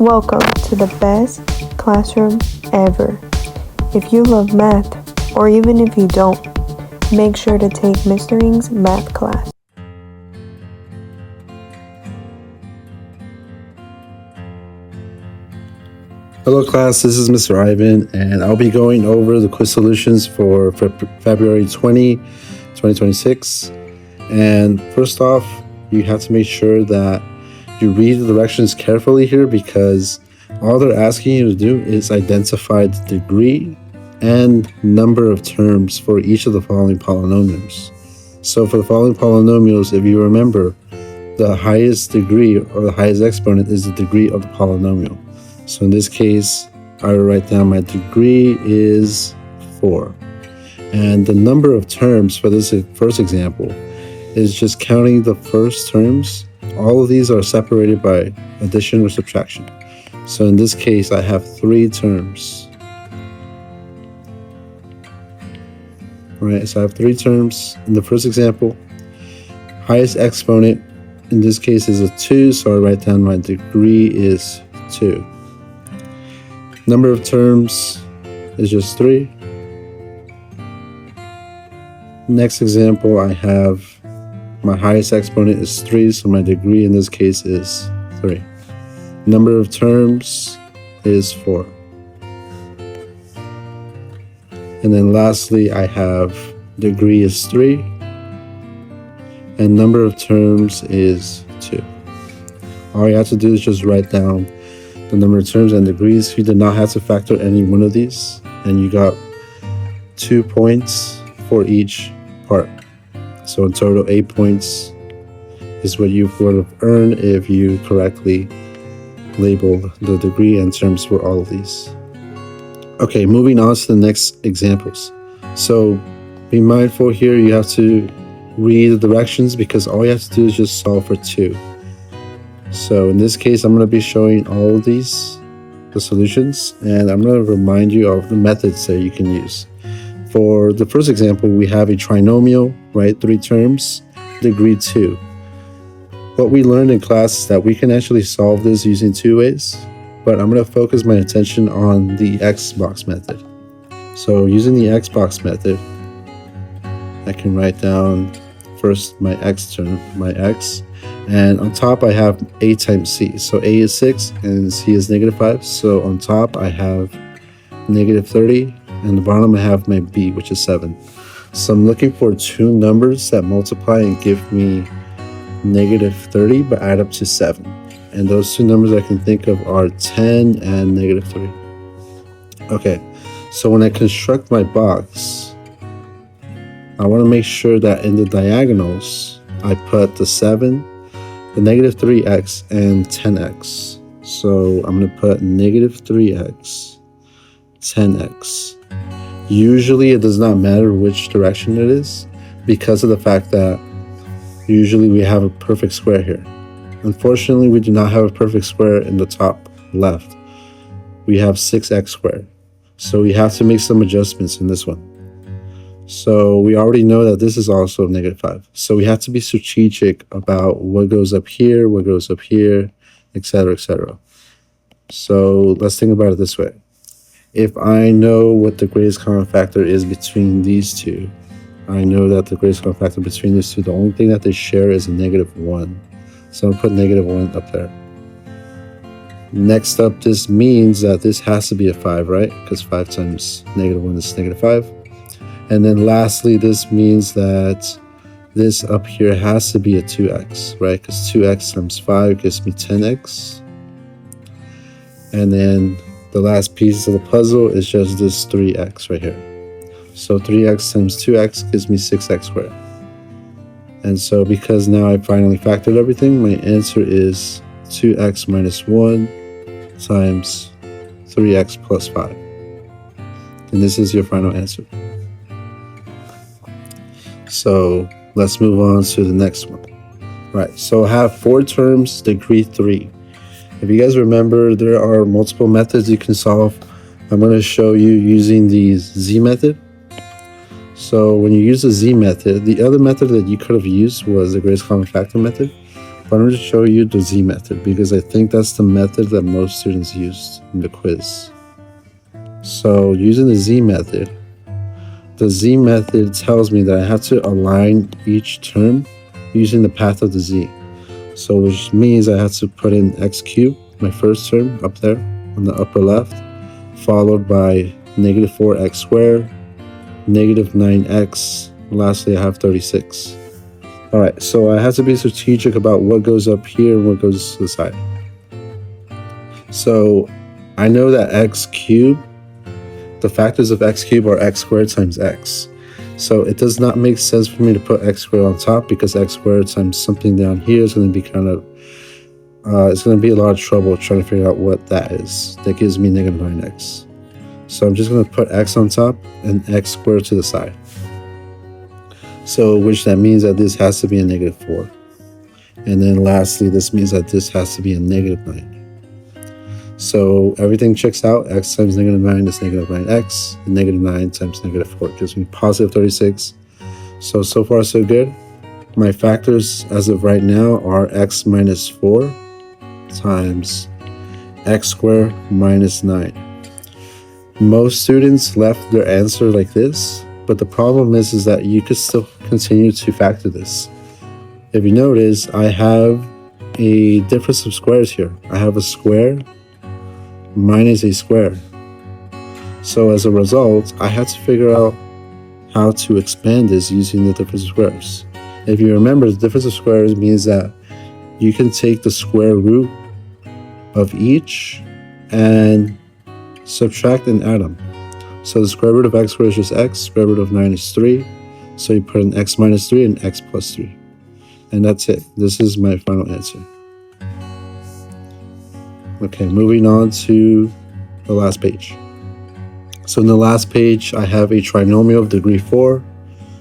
Welcome to the best classroom ever. If you love math, or even if you don't, make sure to take Mr. Ng's math class. Hello class, this is Mr. Ivan, and I'll be going over the quiz solutions for February 20, 2026. And first off, you have to make sure that you read the directions carefully here, because all they're asking you to do is identify the degree and number of terms for each of the following polynomials. So for the following polynomials, if you remember, the highest degree or the highest exponent is the degree of the polynomial. So in this case, I will write down my degree is 4. And the number of terms for this first example is just counting the first terms. All of these are separated by addition or subtraction. So in this case, I have 3 terms. All right, so I have 3 terms in the first example. Highest exponent in this case is a 2, so I write down my degree is 2. Number of terms is just 3. Next example, I have my highest exponent is 3, so my degree in this case is 3. Number of terms is 4. And then lastly, I have degree is 3, and number of terms is 2. All you have to do is just write down the number of terms and degrees. You did not have to factor any one of these, and you got 2 points for each part. So in total, 8 points is what you would have earned if you correctly labeled the degree and terms for all of these. Okay, moving on to the next examples. So be mindful here, you have to read the directions, because all you have to do is just solve for 2. So in this case, I'm going to be showing all of the solutions, and I'm going to remind you of the methods that you can use. For the first example, we have a trinomial, right? 3 terms, degree 2. What we learned in class is that we can actually solve this using 2 ways, but I'm going to focus my attention on the Xbox method. So using the Xbox method, I can write down first my X term, my X, and on top I have A times C. So A is 6 and C is -5. So on top I have -30, and the bottom I have my B, which is 7. So I'm looking for 2 numbers that multiply and give me -30 but add up to 7. And those 2 numbers I can think of are 10 and -3. Okay, so when I construct my box, I want to make sure that in the diagonals I put the 7, the -3x, and 10x. So I'm going to put -3x, 10x. Usually it does not matter which direction it is, because of the fact that usually we have a perfect square here. Unfortunately, we do not have a perfect square in the top left. We have 6x squared. So we have to make some adjustments in this one. So we already know that this is also -5. So we have to be strategic about what goes up here, what goes up here, etc., etc. So let's think about it this way. If I know what the greatest common factor is between these two, I know that the greatest common factor between these two, the only thing that they share is a -1. So I'll put -1 up there. Next up, this means that this has to be a 5, right? Because 5 times -1 is -5. And then lastly, this means that this up here has to be a 2x, right? Because 2x times 5 gives me 10x. And then the last piece of the puzzle is just this 3x right here. So 3x times 2x gives me 6x squared. And so because now I finally factored everything, my answer is 2x minus 1 times 3x plus 5. And this is your final answer. So let's move on to the next one. Right, so I have 4 terms, degree 3. If you guys remember, there are multiple methods you can solve. I'm going to show you using the Z method. So when you use the Z method, the other method that you could have used was the greatest common factor method. But I'm going to show you the Z method because I think that's the method that most students use in the quiz. So using the Z method tells me that I have to align each term using the path of the Z. So which means I have to put in x cubed, my first term up there on the upper left, followed by negative 4x squared, negative 9x, lastly I have 36. Alright, so I have to be strategic about what goes up here and what goes to the side. So I know that x cubed, the factors of x cubed are x squared times x. So it does not make sense for me to put x squared on top because x squared times something down here is going to be kind of, it's going to be a lot of trouble trying to figure out what that is. That gives me negative 9x. So I'm just going to put x on top and x squared to the side. So which that means that this has to be a negative 4. And then lastly, this means that this has to be a negative 9. So everything checks out. X times negative 9 is negative 9x. And negative 9 times negative 4 gives me positive 36. So far so good. My factors as of right now are x minus 4 times x squared minus 9. Most students left their answer like this, but the problem is that you could still continue to factor this. If you notice, I have a difference of squares here. I have a square minus a square. So as a result, I had to figure out how to expand this using the difference of squares. If you remember, the difference of squares means that you can take the square root of each and subtract and add them. So the square root of x squared is just x, square root of 9 is 3. So you put in x minus 3 and x plus 3. And that's it. This is my final answer. Okay, moving on to the last page. So in the last page, I have a trinomial of degree 4.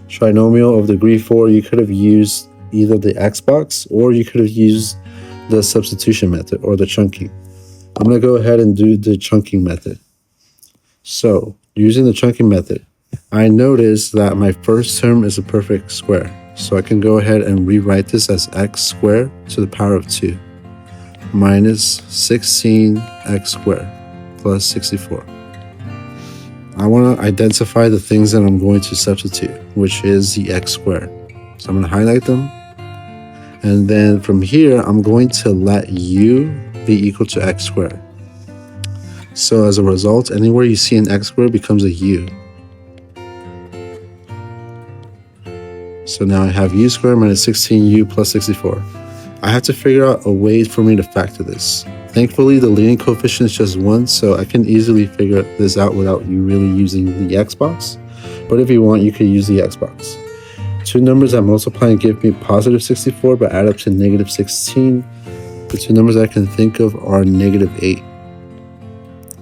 Trinomial of degree 4, you could have used either the x box or you could have used the substitution method or the chunking. I'm going to go ahead and do the chunking method. So using the chunking method, I noticed that my first term is a perfect square. So I can go ahead and rewrite this as x squared to the power of 2 minus 16x squared plus 64. I want to identify the things that I'm going to substitute, which is the x squared. So I'm going to highlight them. And then from here, I'm going to let u be equal to x squared. So as a result, anywhere you see an x squared becomes a u. So now I have u squared minus 16u plus 64. I have to figure out a way for me to factor this. Thankfully, the leading coefficient is just 1, so I can easily figure this out without you really using the xbox. But if you want, you could use the xbox. Two numbers that multiply and give me positive 64 but add up to negative 16. The two numbers I can think of are negative 8.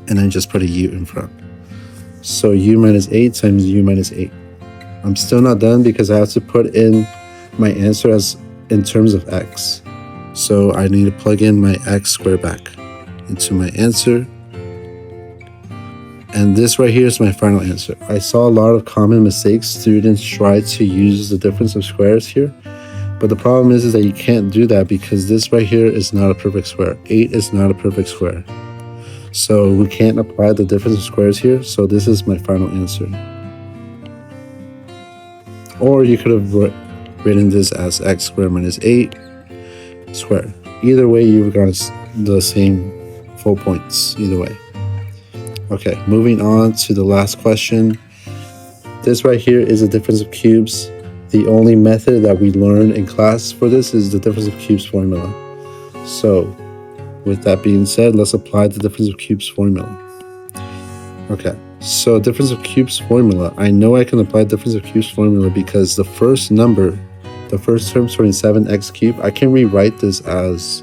And then just put a u in front. So u minus 8 times u minus 8. I'm still not done because I have to put in my answer as in terms of x. So I need to plug in my x squared back into my answer. And this right here is my final answer. I saw a lot of common mistakes. Students try to use the difference of squares here. But the problem is that you can't do that because this right here is not a perfect square. 8 is not a perfect square. So we can't apply the difference of squares here. So this is my final answer. Or you could have written this as x squared minus 8 squared. Either way, you've got the same full points. Either way. Okay, moving on to the last question. This right here is the difference of cubes. The only method that we learn in class for this is the difference of cubes formula. So, with that being said, let's apply the difference of cubes formula. Okay, so difference of cubes formula. I know I can apply difference of cubes formula because the first number, the first term, 27x cubed, I can rewrite this as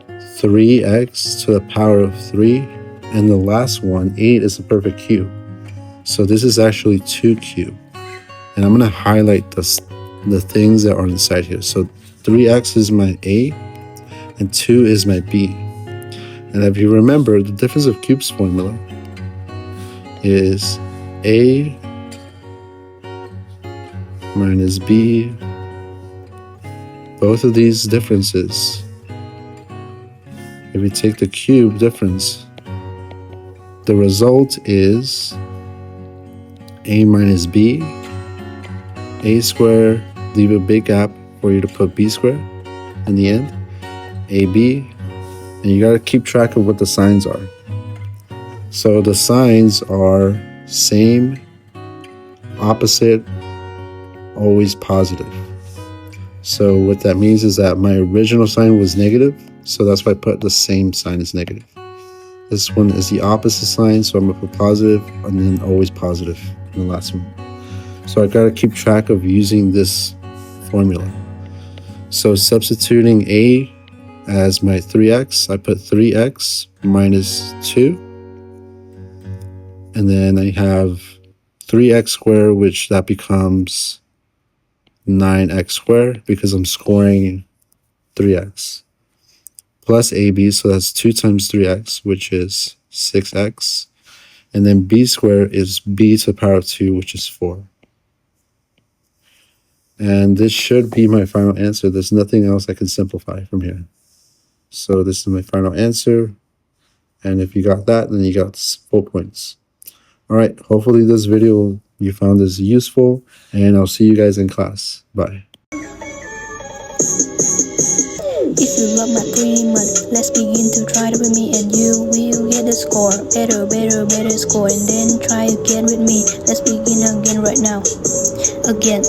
3x to the power of 3. And the last one, 8, is a perfect cube. So this is actually 2 cubed. And I'm going to highlight the things that are inside here. So 3x is my A, and 2 is my B. And if you remember, the difference of cubes formula is A minus B. Both of these differences if we take the cube difference, the result is a minus b, a squared, leave a big gap for you to put b squared in the end, ab, and you gotta keep track of what the signs are. So the signs are same, opposite, always positive. So what that means is that my original sign was negative, so that's why I put the same sign as negative. This one is the opposite sign, so I'm gonna put positive and then always positive in the last one. So I gotta keep track of using this formula. So substituting a as my 3x, I put 3x minus 2. And then I have 3x squared, which that becomes 9x squared because I'm scoring 3x. Plus ab, so that's 2 times 3x, which is 6x. And then b squared is b to the power of 2, which is 4. And this should be my final answer. There's nothing else I can simplify from here. So this is my final answer. And if you got that, then you got 4 points. All right, hopefully this video you found this useful, and I'll see you guys in class. Bye. If you love my pretty mud, let's begin to try it with me, and you will get the score. Better score, and then try again with me. Let's begin again right now. Again.